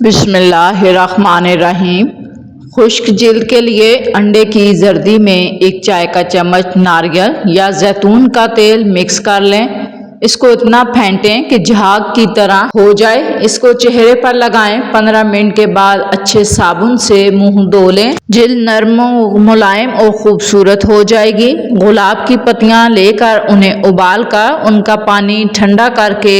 بسم اللہ الرحمن الرحیم۔ خشک جلد کے لیے انڈے کی زردی میں 1 چائے کا چمچ ناریل یا زیتون کا تیل مکس کر لیں۔ اس کو اتنا پھینٹیں کہ جھاگ کی طرح ہو جائے۔ اس کو چہرے پر لگائیں۔ 15 منٹ کے بعد اچھے صابن سے منہ دھو لیں۔ جلد نرم و ملائم اور خوبصورت ہو جائے گی۔ گلاب کی پتیاں لے کر انہیں ابال کر ان کا پانی ٹھنڈا کر کے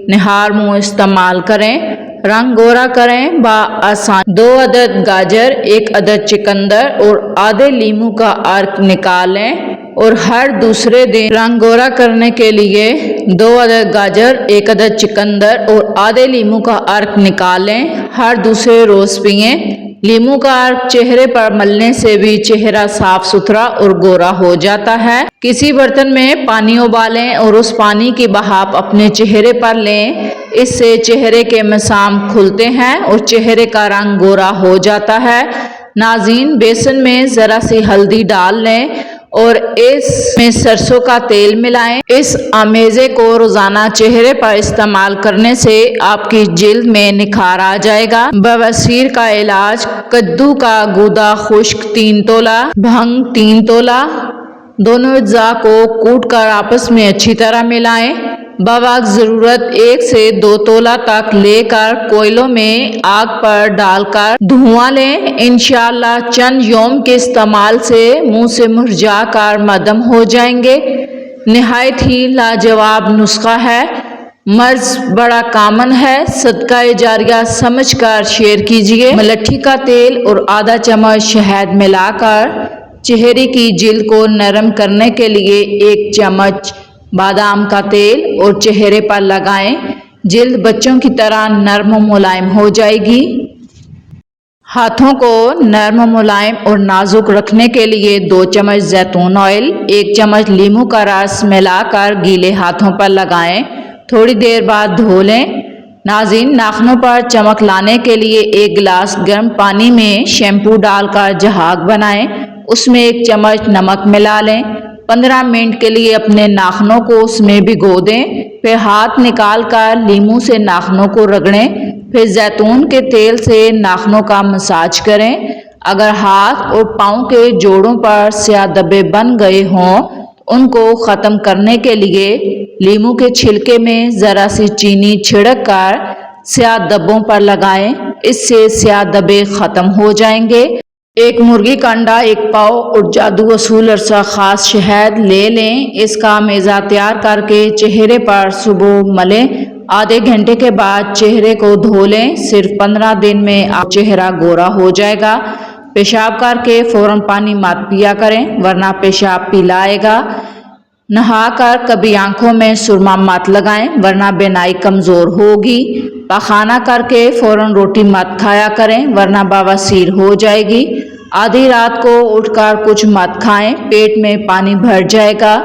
نہار منہ استعمال کریں۔ رنگ گورا کریں بآسانی۔ 2 عدد گاجر، 1 عدد چقندر اور آدھے لیمو کا عرق نکالیں اور ہر دوسرے دن رنگ گورا کرنے کے لیے 2 عدد گاجر، 1 عدد چقندر اور آدھے لیمو کا عرق نکالیں۔ ہر دوسرے روز پئیں۔ لیمو کا عرق چہرے پر ملنے سے بھی چہرہ صاف ستھرا اور گورا ہو جاتا ہے۔ کسی برتن میں پانی ابالیں اور اس پانی کی بھاپ اپنے چہرے پر لیں۔ اس سے چہرے کے مسام کھلتے ہیں اور چہرے کا رنگ گورا ہو جاتا ہے۔ ناظرین، بیسن میں ذرا سی ہلدی ڈال لیں اور اس میں سرسوں کا تیل ملائیں۔ اس آمیزے کو روزانہ چہرے پر استعمال کرنے سے آپ کی جلد میں نکھار آ جائے گا۔ بواسیر کا علاج: کدو کا گودا خشک 3 تولہ، بھنگ 3 تولہ، دونوں اجزاء کو کوٹ کر آپس میں اچھی طرح ملائیں۔ بوقت ضرورت 1 سے 2 تولہ تک لے کر کوئلوں میں آگ پر ڈال کر دھواں لیں۔ انشاءاللہ چند یوم کے استعمال سے منہ سے مرجھا کر مدھم ہو جائیں گے۔ نہایت ہی لاجواب نسخہ ہے۔ مرض بڑا کامن ہے۔ صدقہ جاریہ سمجھ کر شیئر کیجیے۔ ملٹھی کا تیل اور آدھا چمچ شہد ملا کر چہرے کی جلد کو نرم کرنے کے لیے 1 چمچ بادام کا تیل اور چہرے پر لگائیں۔ جلد بچوں کی طرح نرم و ملائم ہو جائے گی۔ ہاتھوں کو نرم و ملائم اور نازک رکھنے کے لیے 2 چمچ زیتون آئل، 1 چمچ لیمو کا رس ملا کر گیلے ہاتھوں پر لگائیں۔ تھوڑی دیر بعد دھو لیں۔ ناظرین، ناخنوں پر چمک لانے کے لیے 1 گلاس گرم پانی میں شیمپو ڈال کر جھاگ بنائیں۔ اس میں 1 چمچ نمک ملا لیں۔ 15 منٹ کے لیے اپنے ناخنوں کو اس میں بھگو دیں۔ پھر ہاتھ نکال کر لیمو سے ناخنوں کو رگڑیں۔ پھر زیتون کے تیل سے ناخنوں کا مساج کریں۔ اگر ہاتھ اور پاؤں کے جوڑوں پر سیاہ دھبے بن گئے ہوں تو ان کو ختم کرنے کے لیے لیمو کے چھلکے میں ذرا سی چینی چھڑک کر سیاہ دھبوں پر لگائیں۔ اس سے سیاہ دھبے ختم ہو جائیں گے۔ 1 مرغی کا انڈا، 1 پاؤ اور جادو اصول عرصہ خاص شہد لے لیں۔ اس کا میزہ تیار کر کے چہرے پر صبح ملیں۔ آدھے گھنٹے کے بعد چہرے کو دھو لیں۔ صرف 15 دن میں آپ کا چہرہ گورا ہو جائے گا۔ پیشاب کر کے فوراً پانی مت پیا کریں ورنہ پیشاب پیلا آئے گا۔ نہا کر کبھی آنکھوں میں سرما مت لگائیں ورنہ بینائی کمزور ہوگی۔ پاخانہ کر کے فوراً روٹی مت کھایا کریں ورنہ بواسیر ہو جائے گی۔ آدھی رات کو اٹھ کر کچھ مت کھائیں، پیٹ میں پانی بھر جائے گا۔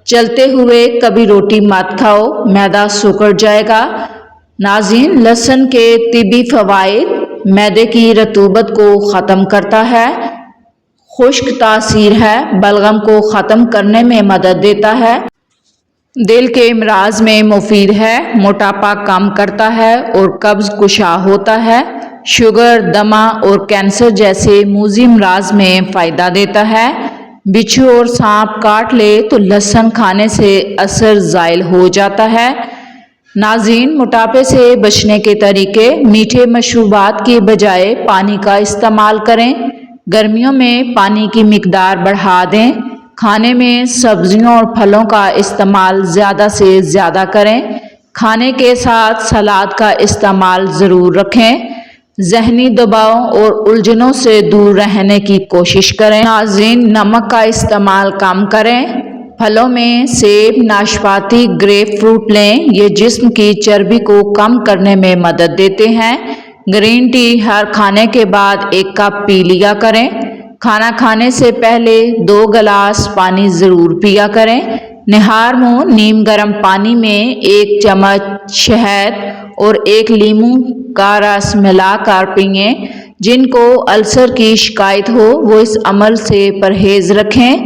چلتے ہوئے کبھی روٹی مت کھاؤ، معدہ سکڑ جائے گا۔ ناظرین، لہسن کے طبی فوائد: معدے کی رطوبت کو ختم کرتا ہے، خشک تاثیر ہے، بلغم کو ختم کرنے میں مدد دیتا ہے، دل کے امراض میں مفید ہے، موٹاپا کم کرتا ہے اور قبض کشا ہوتا ہے، شوگر، دمہ اور کینسر جیسے موذی امراض میں فائدہ دیتا ہے۔ بچھو اور سانپ کاٹ لے تو لہسن کھانے سے اثر زائل ہو جاتا ہے۔ ناظرین، موٹاپے سے بچنے کے طریقے: میٹھے مشروبات کی بجائے پانی کا استعمال کریں۔ گرمیوں میں پانی کی مقدار بڑھا دیں۔ کھانے میں سبزیوں اور پھلوں کا استعمال زیادہ سے زیادہ کریں۔ کھانے کے ساتھ سلاد کا استعمال ضرور رکھیں۔ ذہنی دباؤ اور الجھنوں سے دور رہنے کی کوشش کریں۔ ناظرین، نمک کا استعمال کم کریں۔ پھلوں میں سیب، ناشپاتی، گریپ فروٹ لیں۔ یہ جسم کی چربی کو کم کرنے میں مدد دیتے ہیں۔ گرین ٹی ہر کھانے کے بعد 1 کپ پی لیا کریں۔ کھانا کھانے سے پہلے 2 گلاس پانی ضرور پیا کریں۔ نہار منہ نیم گرم پانی میں 1 چمچ شہد اور 1 لیمو کا رس ملا کر پئیں۔ جن کو السر کی شکایت ہو وہ اس عمل سے پرہیز رکھیں۔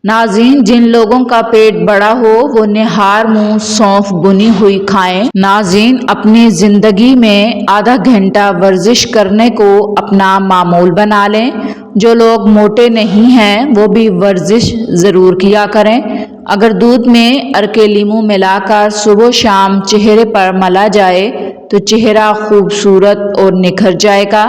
ناظرین، جن لوگوں کا پیٹ بڑا ہو وہ نہار منہ سونف بنی ہوئی کھائیں۔ ناظرین، اپنی زندگی میں آدھا گھنٹہ ورزش کرنے کو اپنا معمول بنا لیں۔ جو لوگ موٹے نہیں ہیں وہ بھی ورزش ضرور کیا کریں۔ اگر دودھ میں عرق لیموں ملا کر صبح و شام چہرے پر ملا جائے تو چہرہ خوبصورت اور نکھر جائے گا۔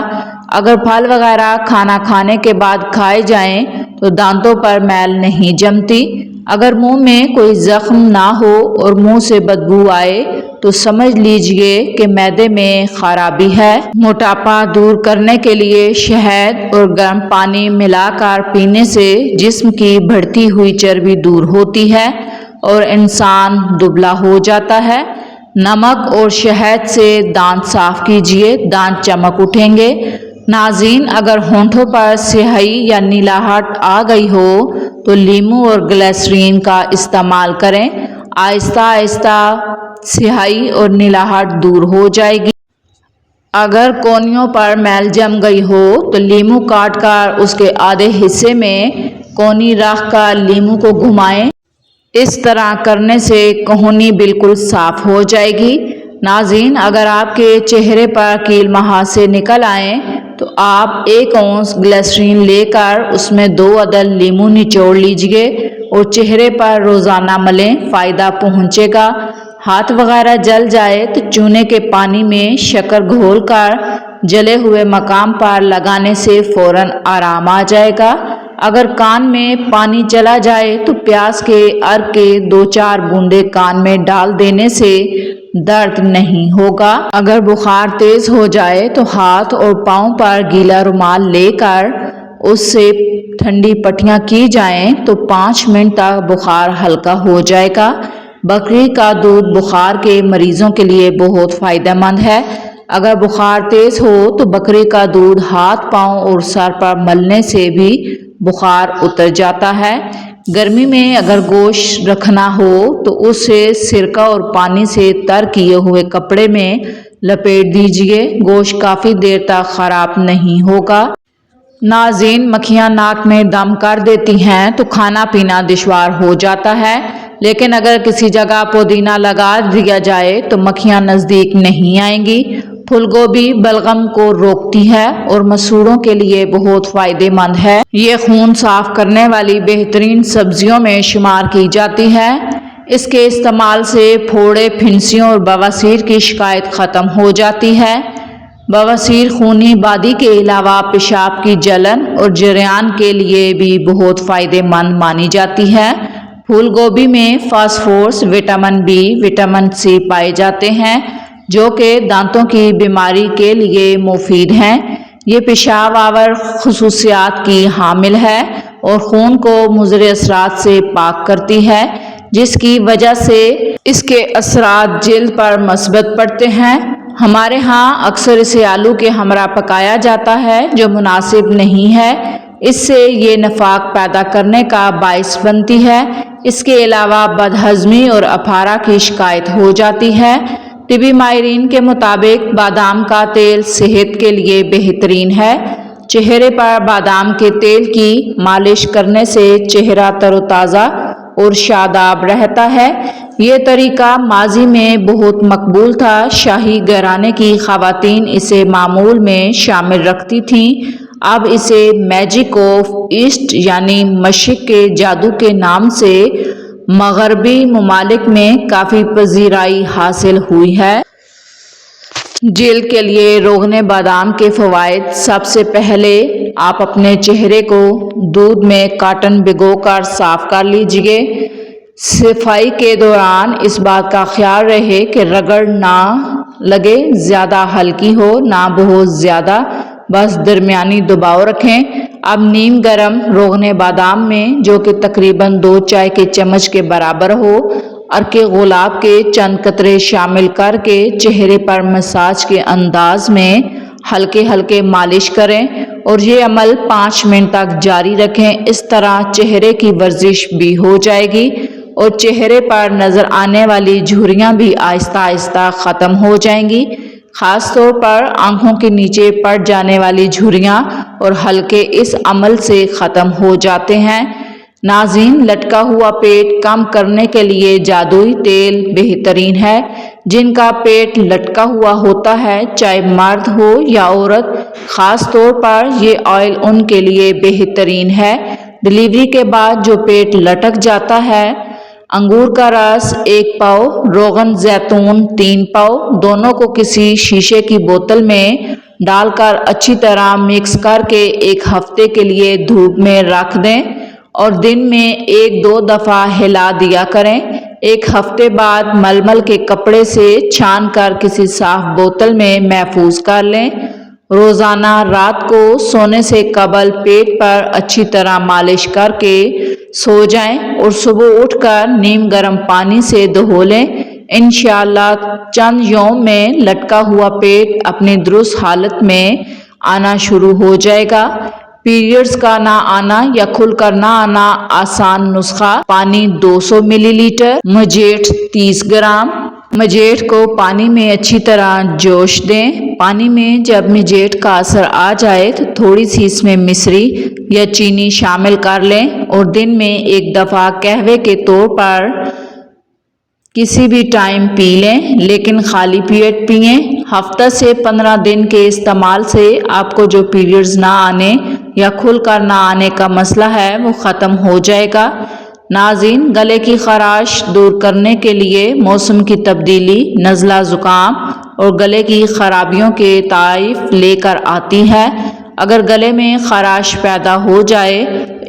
اگر پھل وغیرہ کھانا کھانے کے بعد کھائے جائیں تو دانتوں پر میل نہیں جمتی۔ اگر منہ میں کوئی زخم نہ ہو اور منہ سے بدبو آئے تو سمجھ لیجئے کہ معدے میں خرابی ہے۔ موٹاپا دور کرنے کے لیے شہد اور گرم پانی ملا کر پینے سے جسم کی بڑھتی ہوئی چربی دور ہوتی ہے اور انسان دبلا ہو جاتا ہے۔ نمک اور شہد سے دانت صاف کیجئے، دانت چمک اٹھیں گے۔ ناظرین، اگر ہونٹوں پر سیاہی یا نیلاہٹ آ گئی ہو تو لیموں اور گلیسرین کا استعمال کریں۔ آہستہ آہستہ سیاہی اور نیلاہٹ دور ہو جائے گی۔ اگر کونیوں پر میل جم گئی ہو تو لیموں کاٹ کر اس کے آدھے حصے میں کونی رکھ کر لیموں کو گھمائیں۔ اس طرح کرنے سے کہانی بالکل صاف ہو جائے گی۔ ناظرین، اگر آپ کے چہرے پر کیل مہاسے نکل آئیں تو آپ 1 اونس گلیسرین لے کر اس میں 2 عدد لیموں نچوڑ لیجئے اور چہرے پر روزانہ ملیں، فائدہ پہنچے گا۔ ہاتھ وغیرہ جل جائے تو چونے کے پانی میں شکر گھول کر جلے ہوئے مقام پر لگانے سے فوراً آرام آ جائے گا۔ اگر کان میں پانی چلا جائے تو پیاز کے عرق کے 2-4 بوندیں کان میں ڈال دینے سے درد نہیں ہوگا۔ اگر بخار تیز ہو جائے تو ہاتھ اور پاؤں پر گیلا رومال لے کر اس سے ٹھنڈی پٹیاں کی جائیں تو 5 منٹ تک بخار ہلکا ہو جائے گا۔ بکری کا دودھ بخار کے مریضوں کے لیے بہت فائدہ مند ہے۔ اگر بخار تیز ہو تو بکری کا دودھ ہاتھ، پاؤں اور سر پر ملنے سے بھی بخار اتر جاتا ہے۔ گرمی میں اگر گوشت رکھنا ہو تو اسے سرکہ اور پانی سے تر کیے ہوئے کپڑے میں لپیٹ دیجئے، گوشت کافی دیر تک خراب نہیں ہوگا۔ ناظرین، مکھیاں ناک میں دم کر دیتی ہیں تو کھانا پینا دشوار ہو جاتا ہے، لیکن اگر کسی جگہ پودینہ لگا دیا جائے تو مکھیاں نزدیک نہیں آئیں گی۔ پھول گوبھی بلغم کو روکتی ہے اور مسوڑھوں کے لیے بہت فائدہ مند ہے۔ یہ خون صاف کرنے والی بہترین سبزیوں میں شمار کی جاتی ہے۔ اس کے استعمال سے پھوڑے، پھنسیوں اور بواسیر کی شکایت ختم ہو جاتی ہے۔ بواسیر خونی بادی کے علاوہ پیشاب کی جلن اور جریان کے لیے بھی بہت فائدہ مند مانی جاتی ہے۔ پھول گوبھی میں phosphorus, vitamin B, vitamin C پائے جاتے ہیں جو کہ دانتوں کی بیماری کے لیے مفید ہیں۔ یہ پیشاب آور خصوصیات کی حامل ہے اور خون کو مضر اثرات سے پاک کرتی ہے، جس کی وجہ سے اس کے اثرات جلد پر مثبت پڑتے ہیں۔ ہمارے ہاں اکثر اسے آلو کے ہمراہ پکایا جاتا ہے جو مناسب نہیں ہے، اس سے یہ نفاق پیدا کرنے کا باعث بنتی ہے۔ اس کے علاوہ بدہضمی اور اپھارا کی شکایت ہو جاتی ہے۔ طبی ماہرین کے مطابق بادام کا تیل صحت کے لیے بہترین ہے۔ چہرے پر بادام کے تیل کی مالش کرنے سے چہرہ تر و تازہ اور شاداب رہتا ہے۔ یہ طریقہ ماضی میں بہت مقبول تھا۔ شاہی گھرانے کی خواتین اسے معمول میں شامل رکھتی تھیں۔ اب اسے میجک آف ایسٹ یعنی مشرق کے جادو کے نام سے مغربی ممالک میں کافی پذیرائی حاصل ہوئی ہے۔ جلد کے لیے روغن بادام کے فوائد۔ سب سے پہلے آپ اپنے چہرے کو دودھ میں کاٹن بھگو کر صاف کر لیجئے۔ صفائی کے دوران اس بات کا خیال رہے کہ رگڑ نہ لگے، زیادہ ہلکی ہو نہ بہت زیادہ، بس درمیانی دباؤ رکھیں۔ اب نیم گرم روغن بادام میں، جو کہ تقریباً 2 چائے کے چمچ کے برابر ہو، عرق گلاب کے چند قطرے شامل کر کے چہرے پر مساج کے انداز میں ہلکے ہلکے مالش کریں اور یہ عمل 5 منٹ تک جاری رکھیں۔ اس طرح چہرے کی ورزش بھی ہو جائے گی اور چہرے پر نظر آنے والی جھریاں بھی آہستہ آہستہ ختم ہو جائیں گی۔ خاص طور پر آنکھوں کے نیچے پڑ جانے والی جھریاں اور حلقے اس عمل سے ختم ہو جاتے ہیں۔ ناظرین، لٹکا ہوا پیٹ کم کرنے کے لیے جادوئی تیل بہترین ہے۔ جن کا پیٹ لٹکا ہوا ہوتا ہے، چاہے مرد ہو یا عورت، خاص طور پر یہ آئل ان کے لیے بہترین ہے۔ ڈلیوری کے بعد جو پیٹ لٹک جاتا ہے، انگور کا رس 1 پاؤ، روغن زیتون 3 پاؤ، دونوں کو کسی شیشے کی بوتل میں ڈال کر اچھی طرح مکس کر کے 1 ہفتے کے لیے دھوپ میں رکھ دیں اور دن میں 1-2 دفعہ ہلا دیا کریں۔ 1 ہفتے بعد ململ کے کپڑے سے چھان کر کسی صاف بوتل میں محفوظ کر لیں۔ روزانہ رات کو سونے سے قبل پیٹ پر اچھی طرح مالش کر کے سو جائیں اور صبح اٹھ کر نیم گرم پانی سے دھو لیں۔ انشاءاللہ چند یوم میں لٹکا ہوا پیٹ اپنی درست حالت میں آنا شروع ہو جائے گا۔ پیریڈز کا نہ آنا یا کھل کر نہ آنا آسان نسخہ: پانی 200 ملی لیٹر، مجیٹ 30 گرام۔ مجیٹ کو پانی میں اچھی طرح جوش دیں۔ پانی میں جب مجیٹ کا اثر آ جائے تو تھوڑی سی اس میں مصری یا چینی شامل کر لیں اور دن میں 1 دفعہ قہوے کے طور پر کسی بھی ٹائم پی لیں، لیکن خالی پیٹ پئیں۔ ہفتہ سے 15 دن کے استعمال سے آپ کو جو پیریڈز نہ آنے یا کھل کر نہ آنے کا مسئلہ ہے وہ ختم ہو جائے گا۔ ناظرین، گلے کی خراش دور کرنے کے لیے موسم کی تبدیلی نزلہ، زکام اور گلے کی خرابیوں کے طائف لے کر آتی ہے۔ اگر گلے میں خراش پیدا ہو جائے،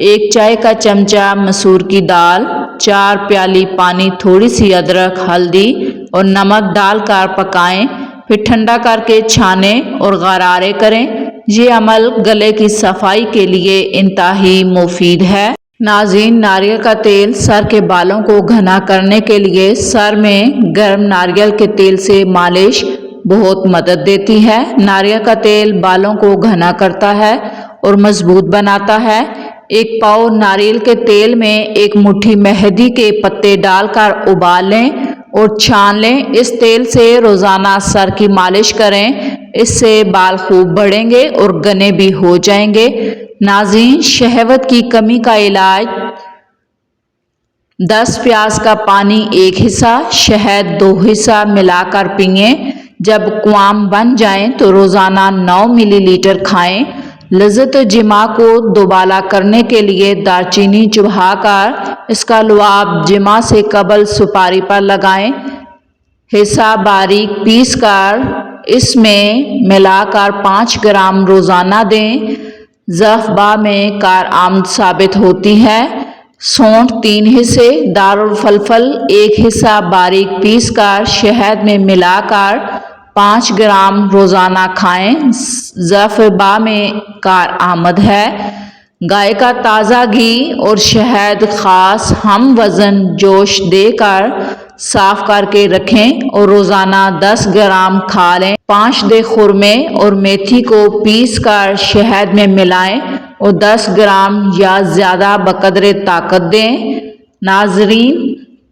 1 چائے کا چمچہ مسور کی دال، 4 پیالی پانی، تھوڑی سی ادرک، ہلدی اور نمک ڈال کر پکائیں، پھر ٹھنڈا کر کے چھانیں اور غرارے کریں۔ یہ عمل گلے کی صفائی کے لیے انتہائی مفید ہے۔ ناظرین، ناریل کا تیل سر کے بالوں کو گھنا کرنے کے لیے سر میں گرم ناریل کے تیل سے مالش بہت مدد دیتی ہے۔ ناریل کا تیل بالوں کو گھنا کرتا ہے اور مضبوط بناتا ہے۔ 1 پاؤ ناریل کے تیل میں 1 مٹھی مہندی کے پتے ڈال کر ابال لیں اور چھان لیں۔ اس تیل سے روزانہ سر کی مالش کریں، اس سے بال خوب بڑھیں گے اور گھنے بھی ہو جائیں گے۔ ناظرین، شہوت کی کمی کا علاج: 10 پیاز کا پانی 1 حصہ، شہد 2 حصہ ملا کر پئیں۔ جب قوام بن جائیں تو روزانہ 9 ملی لیٹر کھائیں۔ لذت جماع کو دوبالا کرنے کے لیے دارچینی چبا کر اس کا لعاب جماع سے قبل سپاری پر لگائیں۔ حصہ باریک پیس کر اس میں ملا کر 5 گرام روزانہ دیں۔ ضعف باں میں کارآمد ثابت ہوتی ہے۔ سونٹھ 3 حصے، دارالفلفل 1 حصہ باریک پیس کر شہد میں ملا کر 5 گرام روزانہ کھائیں۔ ضعف باں میں کارآمد ہے۔ گائے کا تازہ گھی اور شہد خاص ہم وزن جوش دے کر صاف کر کے رکھیں اور روزانہ 10 گرام کھا لیں۔ 5 دے خرمے اور میتھی کو پیس کر شہد میں ملائیں اور 10 گرام یا زیادہ بقدر طاقت دیں۔ ناظرین،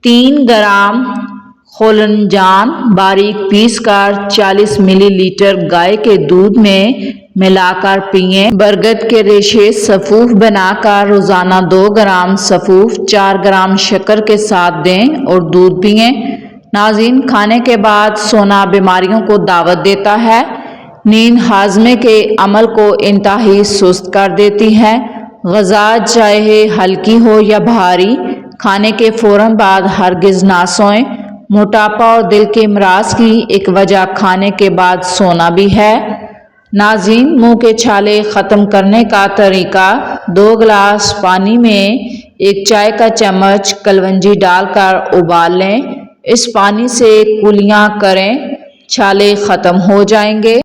3 گرام خولنجان باریک پیس کر 40 ملی لیٹر گائے کے دودھ میں ملا کر پئیں۔ برگد کے ریشے سفوف بنا کر روزانہ 2 گرام سفوف 4 گرام شکر کے ساتھ دیں اور دودھ پئیں۔ ناظرین، کھانے کے بعد سونا بیماریوں کو دعوت دیتا ہے۔ نیند ہاضمے کے عمل کو انتہائی سست کر دیتی ہے۔ غذا چاہے ہلکی ہو یا بھاری، کھانے کے فوراً بعد ہرگز نہ سوئیں۔ موٹاپا اور دل کے امراض کی ایک وجہ کھانے کے بعد سونا بھی ہے۔ ناظرین، منہ کے چھالے ختم کرنے کا طریقہ: 2 گلاس پانی میں 1 چائے کا چمچ کلونجی ڈال کر ابال لیں۔ اس پانی سے کلیاں کریں، چھالے ختم ہو جائیں گے۔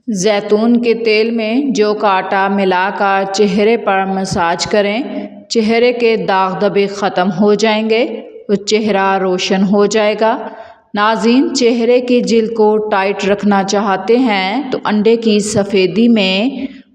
زیتون کے تیل میں جو کا آٹا ملا کر چہرے پر مساج کریں، چہرے کے داغ دھبے ختم ہو جائیں گے اور چہرہ روشن ہو جائے گا۔ ناظرین، چہرے کی جلد کو ٹائٹ رکھنا چاہتے ہیں تو انڈے کی سفیدی میں